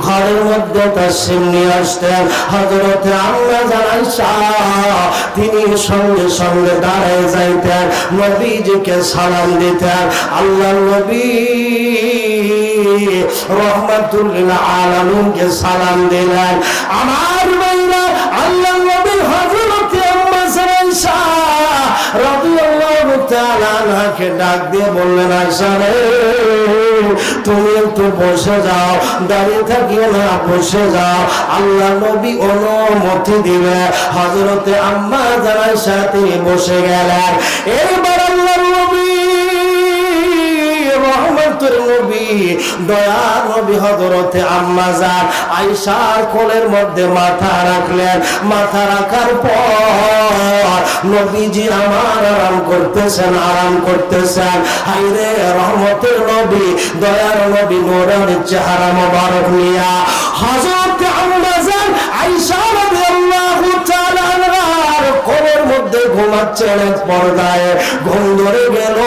ঘরের মধ্যে তাশরীফ নিয়ে আসতেন হযরতে আম্মা জান আয়েশা তিনি সঙ্গে সঙ্গে দাঁড়ায় যাইতেন নবীজিকে সালাম দিতেন আল্লাহর নবী রহমাতুল লিল আলামিনকে সালাম দিলেন আমার ভাইরা আল্লাহর নবী হযরতে আম্মা জান আয়েশা রাদিয়াল্লাহু তাআলা আনহাকে ডাক দিয়ে বললেন আয়েশা রে তুমি একটু বসে যাও দাঁড়িয়ে থাকিও না বসে যাও আল্লাহ নবী অনুমতি দিলে হযরতে আম্মা জান আয়েশা তিনি বসে গেলেন এবার আল্লাহর নবী রহমতের নবী দয়ার নবী হযরতে আম্মা জান আয়েশার কোলের মধ্যে মাথা রাখলেন মাথা রাখার পর নবীজি আমার আরাম করতেছেন হায়রে রহমতের নবী দয়ার নবী নূরের চেহারা মোবারক নিয়া হযরতে আম্মা জান আয়েশা রাদিয়াল্লাহু তাআলা আনহার কোলের মধ্যে ঘুমাচ্ছেন পর্দায় ঘুম ধরে গেল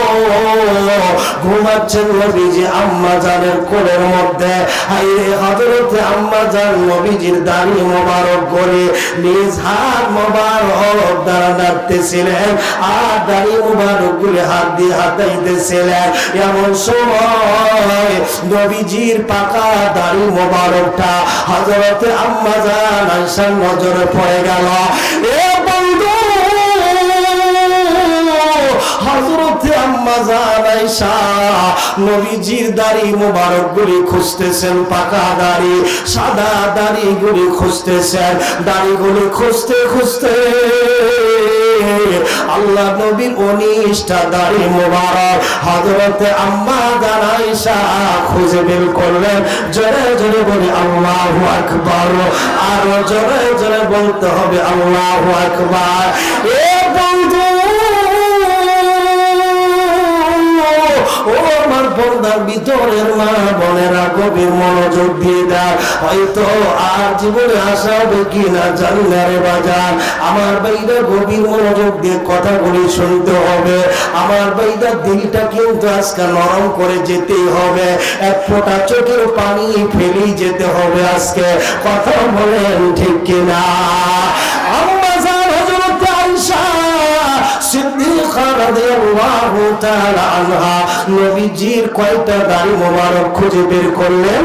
ঘুমাচ্ছেন নবীজি আম্মা জানের কোলের মধ্যে হায়রে হযরতে আম্মা জান নবীজির দাড়ি মোবারক করে নিজ হাত মোবারক দ্বারা নাড়তেছিলেন আর দাড়ি মোবারক গুলি হাত দিয়ে হাতাইতেছিলেন এমন সময় নবীজির পাকা দাড়ি মোবারকটা হযরতে আম্মা জান আয়েশার নজরে পড়ে গেল এ বন্ধু হযরতে আম্মা জান আয়েশা নবীজির দাড়ি মোবারক গুলি খুঁজতেছেন পাকা দাড়ি সাদা দাড়ি গুলি খুঁজতেছেন দাড়ি গুলি খুঁজতে খুঁজতে আল্লাহ নবীর 19টা দাড়ি মোবারক হযরতে আম্মা জান আয়েশা খুঁজে বের করলেন জোরে জোরে বলি আল্লাহু আকবার আর জোরে জোরে বলতে হবে আল্লাহু আকবার এ বন্ধু ও আমার পর্দার ভিতরের মা বোনেরা গভীর মনোযোগ দিয়ে দাও হয়তো আর জীবনে আসা হবে কিনা জানি না রে বাজার আমার ভাইরা গভীর মনোযোগ দিয়ে কথাগুলি শুনতে হবে আমার ভাইরা দিলটা কিন্তু আজকে নরম করে যেতেই হবে এক ফোঁটা চোখের পানি ফেলেই যেতে হবে আজকে কথা বলেন ঠিক কিনা আম্মা জান হযরতে আয়েশা সিদ্দিকা রাদিয়াল্লাহু তাআলা আনহা নবীজির কয়টা দাড়ি মোবারক খুঁজে বের করলেন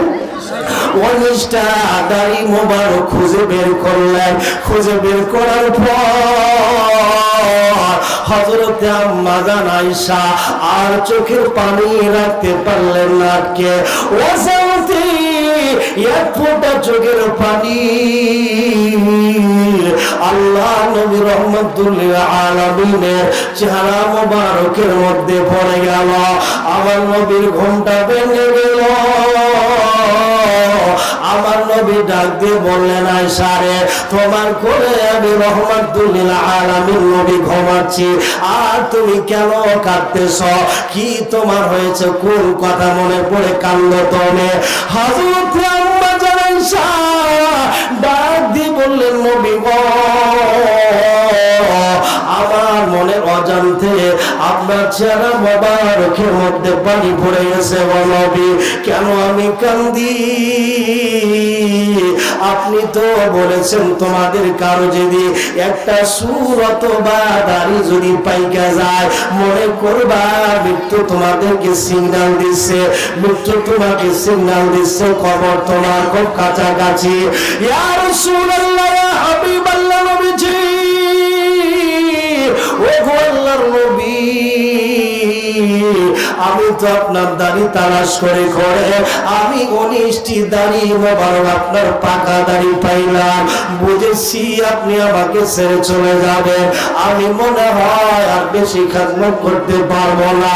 19টা দাড়ি মোবারক খুঁজে বের করলেন খুঁজে বের করার পর হযরতে আম্মা জান আয়েশা আর চোখের পানি রাখতে পারলেন না কে ওয়াসাউতি এক ফোঁটা চোখের পানি আল্লাহ নবী রহমাতুল লিল আলামিনের চেহারা মোবারকের মধ্যে পড়ে গেল আমার নবীর ঘুমটা ভেঙে গেল আমার নবী ডাক দিয়ে বললেন আয়েশা রে তোমার কোলে আমি রহমাতুল লিল আলামিন নবী ঘুমাচ্ছি আর তুমি কেন কাঁদতেছ কি তোমার হয়েছে কোন কথা মনে পড়ে কান্দো তুমি হযরতে আম্মা জান আয়েশা ডাক দিয়ে বললেন নবী গো আমার মনে অজান্তে আপনার চেহারা মোবারকের মধ্যে পানি পড়ে গেছে নবী কেন আমি কান্দি আপনি তো বলেছেন তোমাদের কারো যদি একটা সুরত বা দাড়ি যদি পাইকা যায় মনে করবা মৃত্যু তোমাদেরকে সিগন্যাল দিচ্ছে মৃত্যু তোমাকে সিগন্যাল দিচ্ছে খবর তোমার খুব কাছাকাছি ইয়া রাসূলুল্লাহ ইয়া হাবিবাল্লাহ নবীজি ও গো আল্লাহর নবী আমি তো আপনার দাড়ি তালাশ করে করে আমি 19টি দাড়ি মোবারক আপনার পাকা দাড়ি পাইলাম বুঝেছি আপনি আমাকে ছেড়ে চলে যাবেন আমি মনে হয় আর বেশি খেদমত করতে পারবো না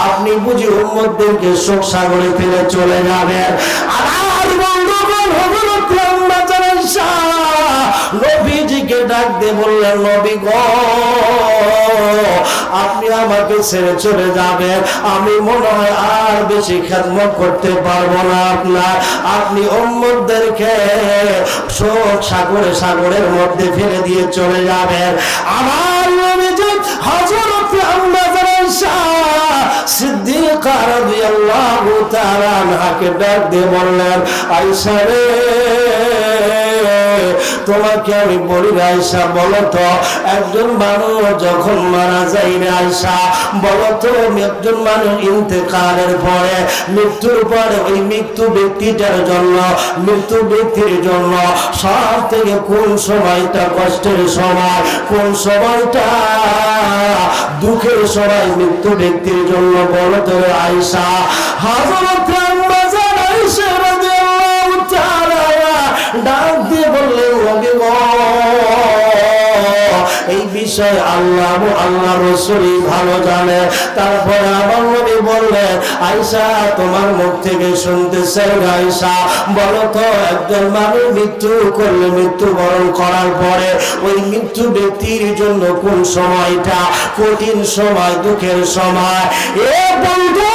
আপনি বুঝি উম্মতদেরকে শোক সাগরে ফেলে চলে যাবেন আর বন্ধুগণ হযরতে আম্মা জান আয়েশা নবীজিকে ডাক দিয়ে বললেন নবী গো আপনি আমাকে ছেড়ে চলে যাবেন আমি মনে হয় আর বেশি খেদমত করতে পারবো না আপনার আপনি উম্মতদেরকে শোক সাগরের মধ্যে ফেলে দিয়ে চলে যাবেন আমার নবীজি হযরতে আম্মা জান আয়েশা সিদ্দিকা রাদিয়াল্লাহু তাআলা আনহাকে ডাক দিয়ে বললেন, আয়েশা রে, তোমাকে আমি বলি আয়েশা, বলো তো একজন মানুষ যখন মারা যায় রে আয়েশা, বলো তো একজন মানুষ ইন্তেকালের পরে, মৃত্যুর পরে ওই মৃত্যু ব্যক্তিটার জন্য, মৃত্যু ব্যক্তির জন্য সব থেকে কোন সময়টা কষ্টের সময়, কোন সময়টা দুঃখের সময় মৃত্যু ব্যক্তির জন্য, বলো তো আয়েশা। হযরত আম্মা জান আয়েশা রাদিয়াল্লাহু তাআলা ডাক দিয়ে বললেন, নবী গো, এই বিষয় আল্লাহ রাসূলই ভালো জানে। তারপরে আমার নবী বললেন, আয়েশা তোমার মুখ থেকে শুনতে চাই আয়েশা, বলো তো একজন মানুষ মৃত্যু করলে, মৃত্যুবরণ করার পরে ওই মৃত্যু ব্যক্তির জন্য কোন সময়টা কঠিন সময়, দুঃখের সময়? এ বন্ধু,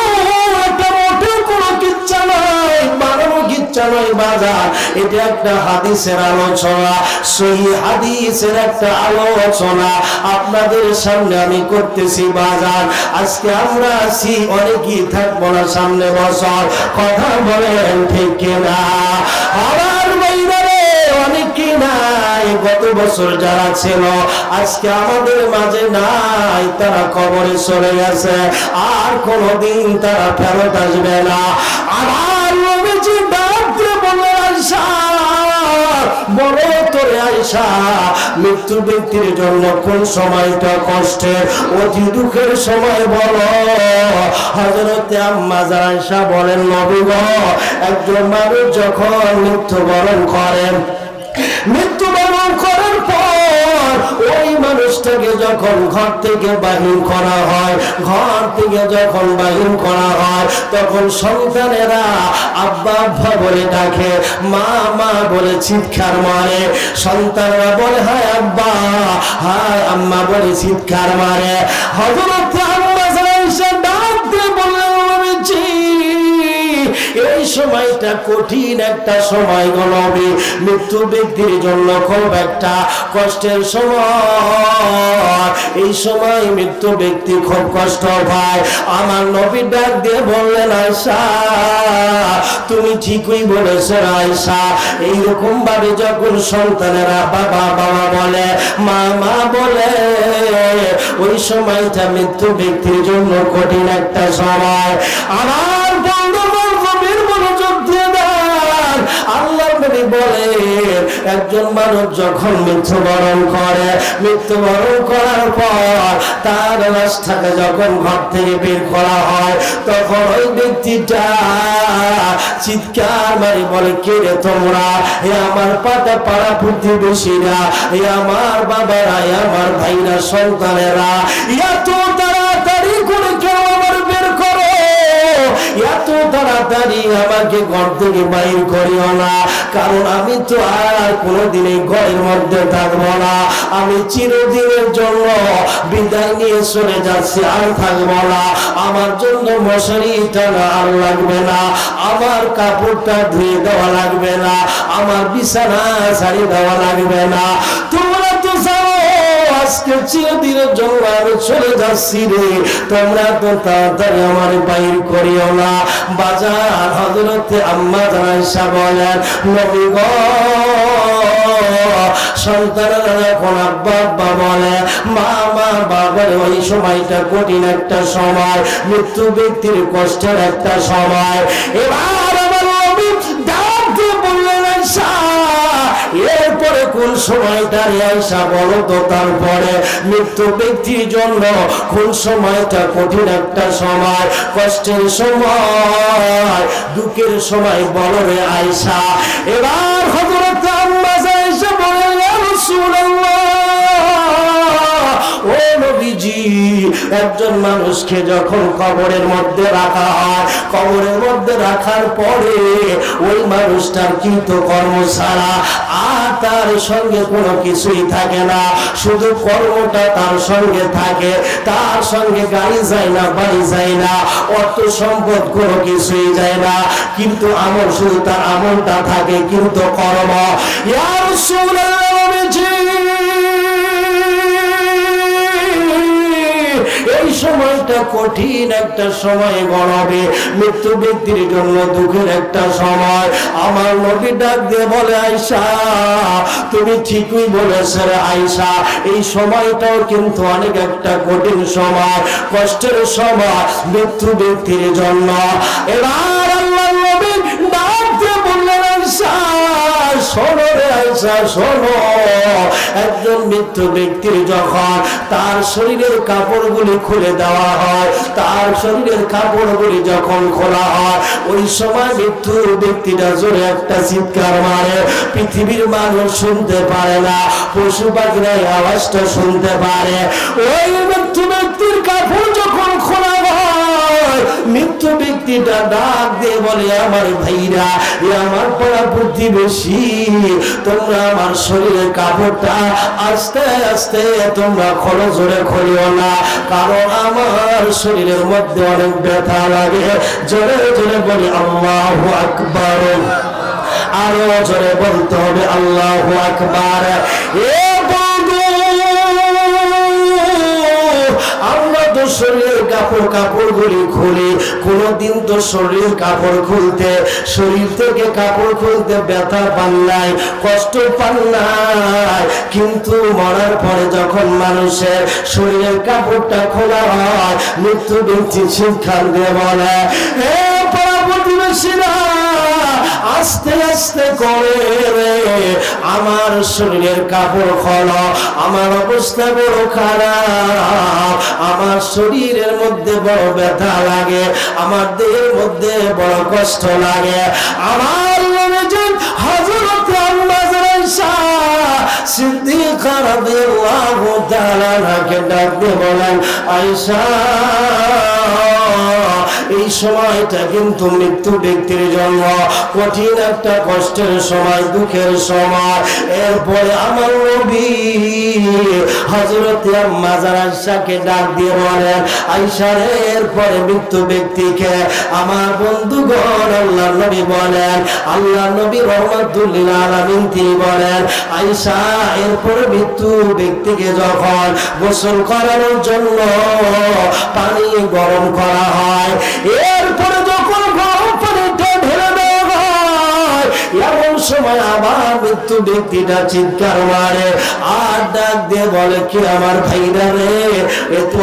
এটা মোটেও কোনো কিচ্ছা নয়, বানানো কিচ্ছা নয় বাজার, এটা একটা হাদিসের আলোচনা, সহিহ হাদিসের একটা আলোচনা আপনাদের সামনে আমি করতেছি বাজার। আজকে আমরা আছি, অনেকেই থাকবো না সামনে বছর, কথা বলেন ঠিক কিনা? আমার বাইরে অনেকেই নাই, গত বছর যারা ছিল আজকে আমাদের মাঝে নাই, তারা কবরে চলে গেছে, আর কোনদিন তারা ফেরত আসবে না। আমার নবীজি ডাক দিয়ে বললেন, আয়েশা বলো তোরে আয়েশা, মৃত্যু ব্যক্তির জন্য কোন সময়টা কষ্টের, অতি দুঃখের সময় বলো। হযরতে আম্মা জান আয়েশা বলেন, নবী গো, একজন মানুষ যখন মৃত্যুবরণ করেন, মৃত্যুবরণ করার পর ওই মানুষটাকে যখন ঘর থেকে বাহির করা হয়, ঘর থেকে যখন বাহির করা হয়, তখন সন্তানেরা আব্বা আব্বা বলে ডাকে, মা মা বলে চিৎকার মারে, সন্তানরা বলে হায় আব্বা, হায় আম্মা বলে চিৎকার মারে। হযরত আম্মা জান আয়েশা ডাক দিয়ে বললেন, নবীজি এই সময়টা কঠিন একটা সময় গো নবী, মৃত্যু ব্যক্তির জন্য খুব একটা কষ্টের সময়, এই সময় মৃত্যু ব্যক্তি খুব কষ্ট পায়। আমার নবী ডাক দিয়ে বললেন, আয়েশা তুমি ঠিকই বলেছো আয়েশা, এইরকম ভাবে যখন সন্তানেরা বাবা বাবা বলে, মা মা বলে, ওই সময়টা মৃত্যু ব্যক্তির জন্য কঠিন একটা সময়। আমার বন্ধু আল্লাহর নবী বলে, একজন মানুষ যখন মৃত্যুবরণ করে, মৃত্যুবরণ করার পর তার লাশটাকে যখন ঘর থেকে বের করা হয়, তখন ওই ব্যক্তিটা চিৎকার মারি বলে, কে রে তোমরা? এ আমার পাতা পাড়া প্রতিবেশীরা, এ আমার বাবারা, এ আমার ভাইরা, সন্তানেরা, এত তাড়াতাড়ি করে কেউ আমার বের করো, এত তাড়াতাড়ি আমাকে ঘর থেকে বাইর করিও না, কারণ আমি তো আর কোনোদিন এই ঘরের মধ্যে থাকবো না, আমি চিরদিনের জন্য বিদায় নিয়ে চলে যাচ্ছি, আর থাকবো না, আমার জন্য মশারি টানা আর লাগবে না, আমার কাপড়টা ধুয়ে দেওয়া লাগবে না, আমার বিছানা ছাড়ি দেওয়া লাগবে না, তোমরা তো যাও, আজকে চিরদিনের জন্য আমি চলে যাচ্ছি রে, তোমরা তো তাড়াতাড়ি আমার বাইর করিও না। বাজার হযরতে আম্মা জান আয়েশা বলেন, নবী গো, সন্তানেরা যখন আব্বা আব্বা বলে, মা মা বাবার, ওই সময়টা কঠিন একটা সময়, মৃত্যু ব্যক্তির কষ্টের একটা সময়। এবার আমার নবী ডাক দিয়ে বললেন, আয়েশা এরপরে কোন সময়টা রে আয়েশা বলো তো? তারপরে মৃত্যু ব্যক্তির জন্য কোন সময়টা কঠিন একটা সময়, কষ্টের সময়, দুঃখের সময় বলো রে আয়েশা। এবার হযরত আম্মা জান আয়েশা বলেন, ইয়া রাসূলুল্লাহ, ও নবীজি, একজন মানুষকে যখন কবরের মধ্যে রাখা হয়, কবরের মধ্যে রাখার পরে ওই মানুষটার কিন্তু কর্ম ছাড়া আর তার সঙ্গে কোনো কিছুই থাকে না, শুধু কর্মটা তার সঙ্গে থাকে, তার সঙ্গে গাড়ি যায় না, বাড়ি যায় না, অর্থ সম্পদ কোনো কিছুই যায় না, কিন্তু আমল, শুধু তার আমলটা থাকে, কিন্তু কর্ম। ইয়া রাসূলুল্লাহ, এই সময়টা কঠিন একটা সময় গণবে, মৃত্যু ব্যক্তির জন্য দুঃখের একটা সময়। আমার নবী ডাক দিয়ে বলে, আয়েশা তুমি ঠিকই বলেছো রে আয়েশা, এই সময়টাও কিন্তু অনেক একটা কঠিন সময়, কষ্টের সময় মৃত্যু ব্যক্তির জন্য। এবার আল্লাহর নবী ডাক দিয়ে বললেন, আয়েশা শোনো রে আয়েশা শোনো, একজন মৃত্যু ব্যক্তির যখন তার শরীরের কাপড়গুলি খুলে দেওয়া হয়, তার শরীরের কাপড়গুলি যখন খোলা হয়, ওই সময় মৃত্যু ব্যক্তিটা জোরে একটা চিৎকার মারে, পৃথিবীর মানুষ শুনতে পারে না, পশু পাখিরা এই আওয়াজটা শুনতে পারে। ওই মৃত্যু ব্যক্তির কাপড় যখন খোলা হয়, মৃত্যু ব্যক্তিটা ডাক দিয়ে বলে, আমার ভাইরা, আমার পাড়া প্রতিবেশী, তোমরা আমার শরীরের কাপড়টা আস্তে আস্তে তোমরা খোলো, জোরে খোলিও না, কারণ আমার শরীরের মধ্যে অনেক ব্যথা লাগে। জোরে জোরে বলি আল্লাহু আকবার, আরো জোরে বলতে হবে আল্লাহু আকবার। আমরা তো শরীরের কাপড়গুলি খুলি, কোনদিন তো শরীরের কাপড় খুলতে, শরীর থেকে কাপড় খুলতে ব্যথা পান নাই, কষ্ট পান নাই, কিন্তু মরার পরে যখন মানুষের শরীরের কাপড়টা খোলা হয়, মৃত্যু ব্যক্তি শিক্ষান দিয়ে বলে, হে পাড়া প্রতিবেশীরা আস্তে আস্তে করে রে আমার শরীরের কাপড় খোলো, আমার অবস্থা বড় খারাপ, আমার শরীরের মধ্যে বড় ব্যথা লাগে, আমার দেহের মধ্যে বড় কষ্ট লাগে। আমার হযরত আয়েশা সিদ্দিকা রাদিয়াল্লাহু তাআলা আনহাকে ডাক দিয়ে বলেন, আয়েশা এই সময়টা কিন্তু মৃত্যু ব্যক্তির জন্য কঠিন একটা কষ্টের সময়, দুঃখের সময়। এরপরে আমার নবী হযরত আম্মা আয়েশাকে ডাক দিয়ে বলেন, আয়েশা রে, এরপরে মৃত্যু ব্যক্তিকে আমার বন্ধুগণ আল্লাহর নবী বলেন, আল্লাহর নবী রাহমাতুল লিল আলামিন তিনি বলেন, আয়েশা এরপরে মৃত্যু ব্যক্তিকে যখন গোসল করানোর জন্য পানি গরম করা হয়, এরপরে যখন গরম পানিটা ঢেলে দেওয়া হয়, এমন সময় আবার মৃত্যু ব্যক্তিটা চিৎকার মারে আর ডাক দিয়ে বলে, কি আমার ভাইরা রে, এত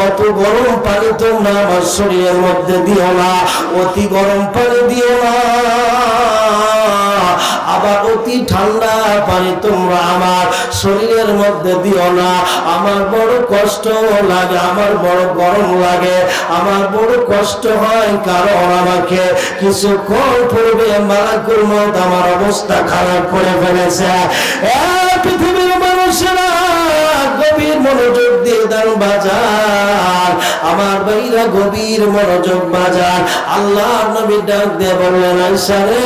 গরম পানি তোমরা আমার শরীরের মধ্যে দিও না, অতি গরম পানি দিও না, আবার অতি ঠান্ডা পানি তোমরা আমার শরীরের মধ্যে দিও না, আমার বড় কষ্ট লাগে, আমার বড় গরম লাগে, আমার বড় কষ্ট হয়, কারণ আমাকে কিছুক্ষণ পূর্বে মালাকুল মউত আমার অবস্থা খারাপ করে ফেলেছে। পৃথিবীর মানুষেরা গভীর মনোযোগ দিয়ে দান বাজার, আমার ভাইরা গভীর মনোযোগ বাজার। আল্লাহ নবী ডাক দিয়ে বললেন, আয়েশা রে,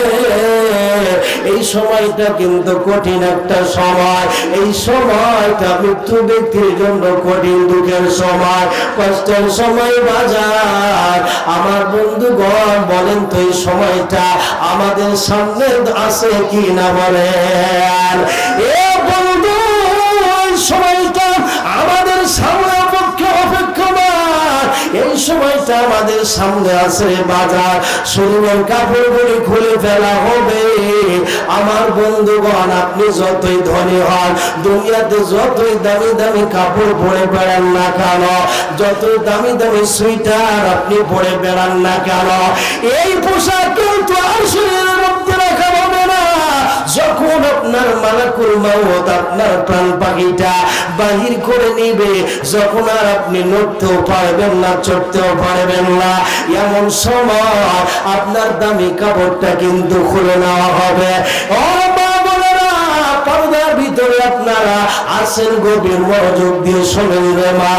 এই সময়টা কিন্তু কঠিন একটা সময়, এই সময়টা মৃত্যু ব্যক্তির জন্য কঠিন, দুঃখের সময়, কষ্টের সময় বাজার। আমার বন্ধুগণ বলেন তো, এই সময়টা আমাদের সামনে আছে কি না বলেন? এ বন্ধু, এই সময়টা আমাদের সামনে অপেক্ষমান, এই সময়টা আমাদের সামনে আছে বাজার, শরীরের কাপড়গুলি খুলে ফেলা হবে। আমার বন্ধুগণ, আপনি যতই ধনী হন, দুনিয়াতে যতই দামি দামি কাপড় পরে বেড়ান না কেন, যতই দামি দামি সুইটার আপনি পরে বেড়ান না কেন, এই পোশাক কিন্তু আর শরীরের মধ্যে রাখা হবে না। যখন আপনার মালাকুল মউত আপনার প্রাণ পাখিটা বাহির করে নিবে, যখন আর আপনি নড়তেও পারবেন না, চড়তেও পারবেন না, এমন সময় আপনার দামি কাপড়টা কিন্তু খুলে নেওয়া হবে। ও মা বোনেরা, পর্দার ভিতরে আপনারা আছেন, গভীর মনোযোগ দিয়ে শোনেন রে মা,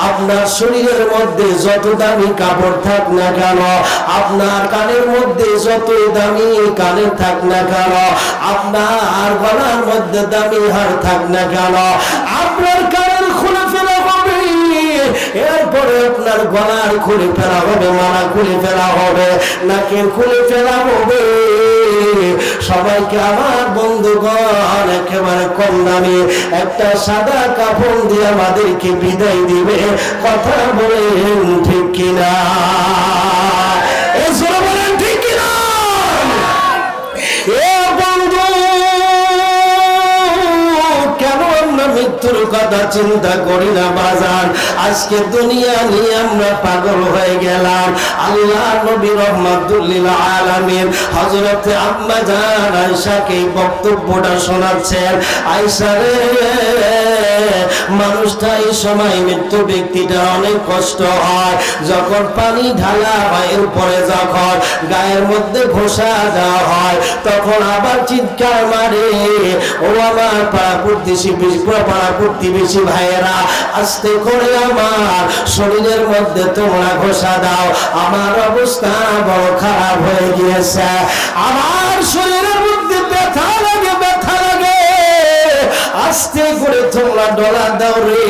আপনার শরীরের মধ্যে যত দামি কাপড় থাক না কেন, আপনার কানের মধ্যে যতই দামি কানের থাক না কেন, আপনার গলার মধ্যে দামি হার থাক না কেন, আপনার কানের খুলে ফেলা হবে, এরপরে আপনার গলার খুলে ফেলা হবে, মালা খুলে ফেলা হবে, নাকের খুলে ফেলা হবে, সবাইকে আমার বন্ধুগণ একেবারে কম দামে একটা সাদা কাফন দিয়ে আমাদেরকে বিদায় দিবে। কথা বলেন ঠিক কিনা? বলেন ঠিক কিনা? এ বন্ধু, কেন আমরা মৃত্যুর কথা চিন্তা করি না বাজার? আজকে দুনিয়া নিয়ে আমরা পাগল হয়ে গেলাম। আল্লাহ নবী রহমাতুল লিল আলামিন হযরতে আম্মা জান আয়েশাকে এই বক্তব্যটা শোনাচ্ছেন। আয়েশা রে, মানুষটা এই সময় মৃত্যু ব্যক্তিটা অনেক কষ্ট হয় যখন পানি ঢালা হয়, এরপরে যখন গায়ের মধ্যে ঘষা দেওয়া হয় তখন আবার চিৎকার মারে। ও আমার প্রতিবেশী ভাইয়েরা, আস্তে করে আমার শরীরের মধ্যে তোমরা ঘষা দাও, আমার অবস্থা বড় খারাপ হয়ে গিয়েছে, আমার শরীরের মধ্যে ব্যথা লাগে, ব্যথা লাগে, আস্তে করে তোমরা ডলা দাও রে।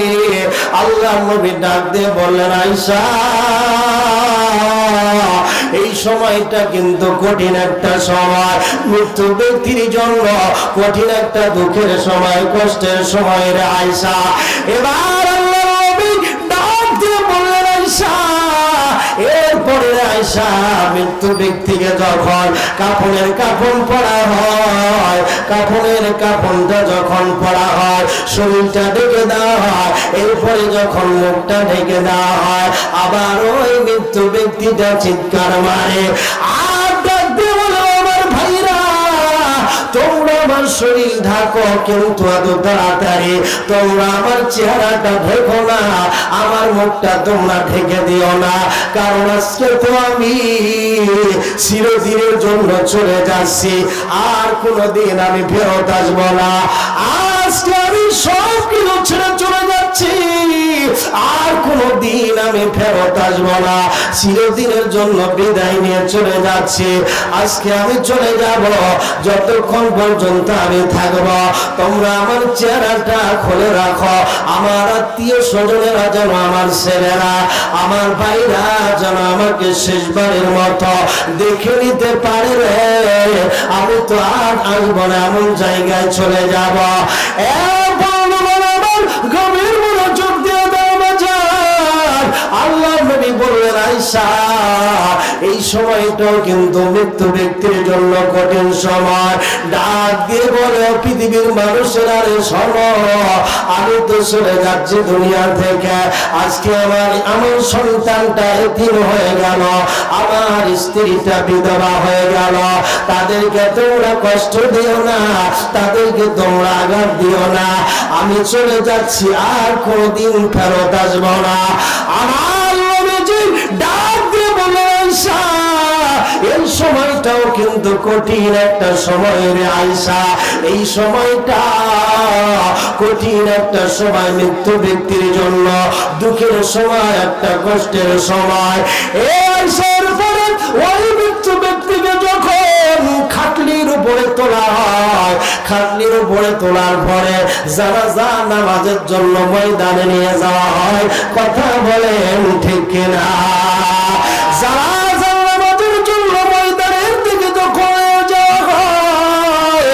আল্লাহ নবী ডাক দিয়ে বললেন, আয়েশা, এই সময়টা কিন্তু কঠিন একটা সময়, মৃত্যু ব্যক্তির জন্য কঠিন একটা দুঃখের সময়, কষ্টের সময় রে আয়েশা। এবার আল্লাহ নবী ডাক দিয়ে বললেন, আয়েশা, এরপরে আয়েশা মৃত্যু ব্যক্তিকে যখন কাফনের কাফন পরা হয়, কাফনের কাফনটা যখন পরা হয়, শরীরটা ঢেকে দেওয়া হয়, এরপরে যখন মুখটা ঢেকে দেওয়া হয়, আবার ওই মৃত্যু ব্যক্তিটা চিৎকার মারে আর ডাক দিয়ে বলে, আমার ভাইরা, তোমরা আমার শরীর ঢাকো, কিন্তু এত তাড়াতাড়ি তোমরা আমার চেহারাটা ঢেকো না, আমার মুখটা তোমরা ঢেকে দিও না, কারণ আজকে তো আমি চিরদিনের জন্য চলে যাচ্ছি, আর কোনোদিন আমি ফেরত আসবো না। আজকে আমি সব কিছু ছেড়ে চলে যাচ্ছি, আর কোনোদিন আমি ফেরত আসবো না, চিরদিনের জন্য বিদায় নিয়ে চলে যাচ্ছি। আজকে আমি চলে যাব, যতক্ষণ পর্যন্ত আমি থাকবো তোমরা আমার চেহারাটা খুলে রাখো, আমার আত্মীয় স্বজনেরা যেন, আমার ছেলেরা, আমার ভাইরা যেন আমাকে শেষবারের মতো দেখে নিতে পারে রে। আমি তো আর আসবো না, এমন জায়গায় চলে যাব। গভীর মনোযোগ দিয়ে দাও বাজার। আল্লাহ নবী বললেন, আয়েশা, এই সময়টাও কিন্তু মৃত্যু ব্যক্তির জন্য কঠিন সময়। ডাক দিয়ে বলে, পৃথিবীর মানুষেরা রে শোনো, আমি তো চলে যাচ্ছি দুনিয়া থেকে, আজকে আমার সন্তানটা এতিম হয়ে গেল, আমার স্ত্রীটা বিধবা হয়ে গেল, তাদেরকে তোমরা কষ্ট দিও না, তাদেরকে তোমরা আঘাত দিও না, আমি চলে যাচ্ছি, আর কোনদিন ফেরত আসবো না। আমার নবীজি ডাক দিয়ে বলে, আয়েশা, এই সময়টাও কিন্তু কঠিন একটা সময় রে আয়েশা, এই সময়টা কঠিন একটা সময়, মৃত্যু ব্যক্তির জন্য দুঃখের সময়, একটা কষ্টের সময়। এই আয়েশার পরে ওই মৃত্যু ব্যক্তিকে যখন খাটলির উপরে তোলা হয়, খাটলির উপরে তোলার পরে জানাজা নামাজের জন্য ময়দানে নিয়ে যাওয়া হয়। কথা বলেন ঠিক কিনা? জানাজা নামাজের জন্য ময়দানের দিকে যখন যাওয়া হয়,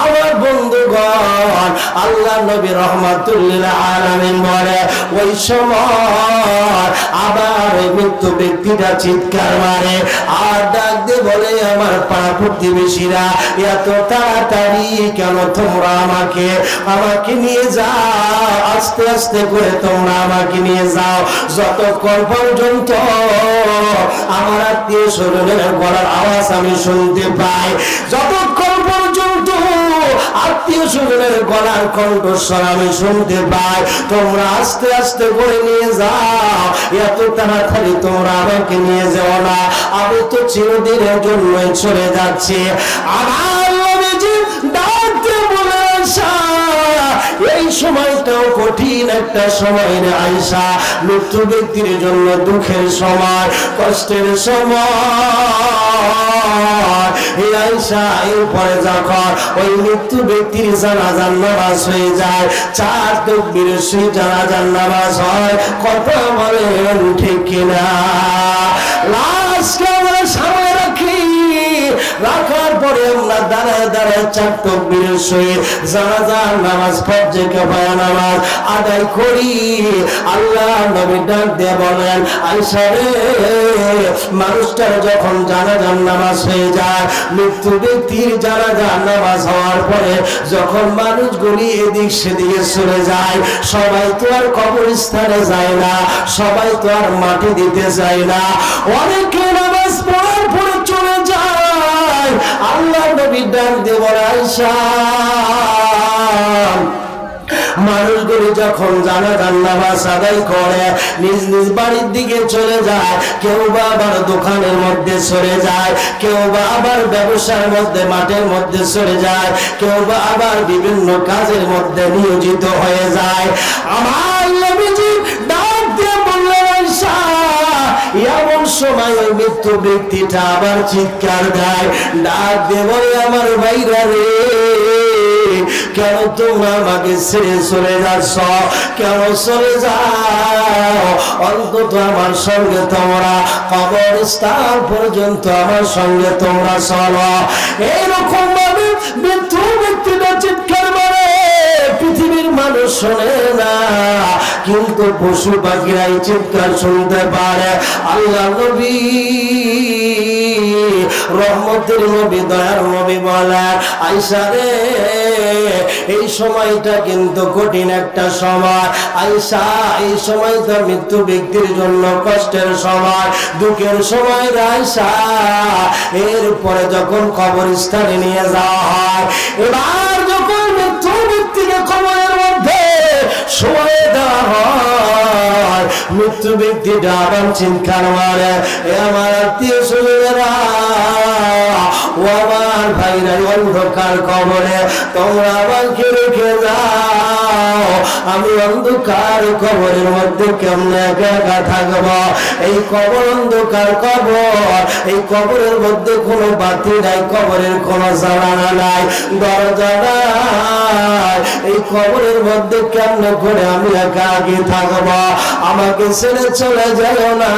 আমার বন্ধুগণ, আল্লাহ নবী রহমাতুল লিল আলামিন বলে, ওই সময় আবার ওই মৃত্যু ব্যক্তিটা চিৎকার মারে আর ডাক দিয়ে বলে, আমার পাড়া প্রতিবেশীরা, এত তাড়াতাড়ি কেন তোমরা আমাকে নিয়ে যাও, আস্তে আস্তে করে তোমরা আমাকে নিয়ে যাও, যতক্ষণ পর্যন্ত আমার আত্মীয় স্বজনের গলার আওয়াজ আমি শুনতে পাই, যতক্ষণ পর্যন্ত আত্মীয় স্বজনের গলার কণ্ঠস্বর আমি শুনতে পাই, তোমরা আস্তে আস্তে করে নিয়ে যাও, এত তাড়াতাড়ি তোমরা আমাকে নিয়ে যাও না, আমি তো চিরদিনের জন্যই চলে যাচ্ছি। আমার নবীজি ডাক দিয়ে বলে, আয়েশা, এই সময়টাও কঠিন একটা সময় রে আয়েশা, মৃত্যু ব্যক্তির জন্য দুঃখের সময়, কষ্টের সময়। এই আয়েশা, এরপরে যখন ওই মৃত্যু ব্যক্তির জানাজার নামাজ হয়ে যায়, 4 তাকবীরের সেই জানাজার নামাজ হয়। কথা বলেন ঠিক কিনা? লাশকে আমরা সামনে রাখি, রাখার কবরে আমরা দাঁড়ায় দাঁড়ায় 4 তাকবীরের সহিত জানাজার নামাজ ফরজে কিফায়া নামাজ আদায় করি। আল্লাহ নবী ডাক দিয়ে বলেন, আয়েশা রে, মানুষটার যখন জানাজার নামাজ হয়ে যায়, মৃত্যু ব্যক্তির জানাজার নামাজ হওয়ার পরে যখন মানুষগুলি এদিক সেদিকে চলে যায়, সবাই তো আর কবরস্থানে যায় না, সবাই তো আর মাটি দিতে যায় না, অনেকে নামাজ পড়ার পরে চলে যায়। আল্লাহ নবী ডাক দিয়ে বলে, আয়েশা, মানুষগুলি যখন জানাজার নামাজ আদায় করে নিজ নিজ বাড়ির দিকে চলে যায়, কেউ বা আবার দোকানের মধ্যে চলে যায়, কেউ বা আবার ব্যবসার মধ্যে মাঠের মধ্যে চলে যায়, কেউ বা আবার বিভিন্ন কাজের মধ্যে নিয়োজিত হয়ে যায়। আমার নবীজি ডাক দিয়ে বললেন, আয়েশা, এমন সময় ওই মৃত্যু ব্যক্তিটা আবার চিৎকার দেয়, ডাক দিয়ে বলে, আমার ভাইরা রে, কেন তোমরা আমাকে ছেড়ে চলে যাচ্ছ? কেন চলে যাও? অন্তত আমার সঙ্গে তোমরা কবরস্থান পর্যন্ত আমার সঙ্গে তোমরা চলো। এইরকম ভাবে মৃত্যু ব্যক্তিটা চিৎকার মারে, পৃথিবীর মানুষ শোনে না, কিন্তু পশু পাখিরাই চিৎকার শুনতে পারে। আল্লাহ নবী, রহমতের নবী, দয়ার নবী বলেন, আয়েশা রে, এই সময়টা কিন্তু কঠিন একটা সময়। আয়েশা, এই সময়টা মৃত্যু ব্যক্তির জন্য কষ্টের সময়, দুঃখের সময়। আয়েশা, এরপরে যখন কবরস্থানে নিয়ে যাওয়া হয়, এবার যখন মৃত্যু ব্যক্তিকে কবরের মধ্যে শোয়ে দেওয়া হয়, মৃত্যু ব্যক্তিটা আবার চিৎকার মারে, এ আমার আত্মীয় স্বজনেরা, ও আমার ভাইরা, অন্ধকার কবরে তোমরা আমাকে রেখে যাও, আমি অন্ধকার কবরের মধ্যে কেমনে একা একা থাকবো? এই কবর অন্ধকার কবর, এই কবরের মধ্যে কোনো বাতি নাই, কবরের কোনো জ্বালানা নাই, দরজা নাই, এই কবরের মধ্যে কেমনে করে আমি একা একা থাকবো? আমাকে ছেড়ে চলে যাও না,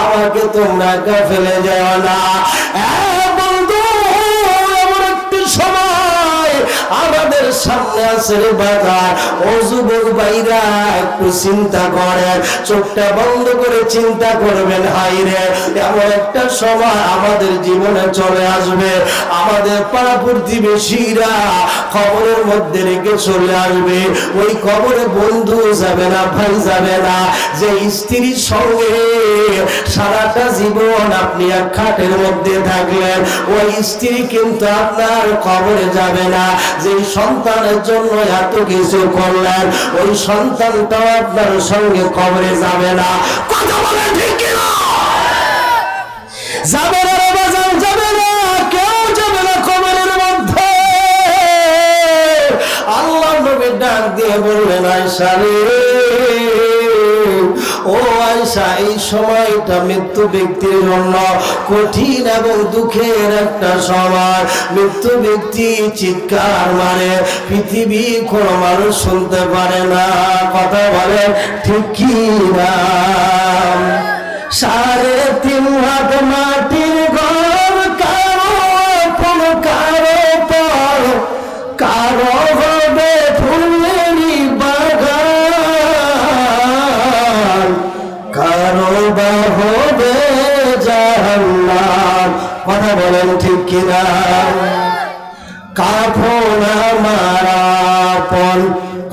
আমাকে তোমরা একা ফেলে যাও না। আমাদের সামনে আছে বাজার, ও যুবক ভাইরা, একটু চিন্তা করেন, চোখটা বন্ধ করে চিন্তা করবেন। হাইরে, এমন একটা সময় আমাদের জীবনে চলে আসবে, আমাদের পাড়া প্রতিবেশীরা কবরের মধ্যে রেখে চলে আসবে। ওই কবরে বন্ধু যাবে না, ভাই যাবে না, যে স্ত্রীর সঙ্গে সারাটা জীবন আপনি এক খাটের মধ্যে থাকলেন, ওই স্ত্রী কিন্তু আপনার কবরে যাবে না। যে সন্তানের জন্য এত কিছু করলেন, ওই সন্তানটাও আপনার সঙ্গে কবরে যাবে না। কথা বলেন ঠিক কিনা? যাবে না, বাজান যাবে না, কেউ যাবে না কবরের মধ্যে। আল্লাহ নবী ডাক দিয়ে বললেন, আয়েশা রে, ও আয়েশা, এই সময়টা মৃত্যু ব্যক্তির জন্য কঠিন এবং দুঃখের একটা সময়। মৃত্যু ব্যক্তি চিৎকার মারে, পৃথিবী কোনো মানুষ শুনতে পারে না। কথা বলেন ঠিক কি না? 3.5 হাত মাটির ঘর, কারো আপন কারো পর, কারো হবে ফুলেরই বাগান, কারো বা হবে জাহান্নাম। কথা বলেন ঠিক কিনা? কাফন আমার আপন,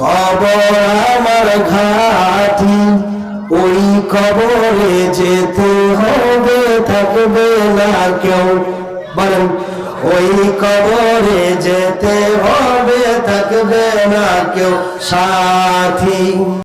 কবর আমার ঘাটি, ওই কবরে যেতে হবে, থাকবে না কেউ। বলেন, ওই কবরে যেতে হবে, থাকবে না কেউ সাথী।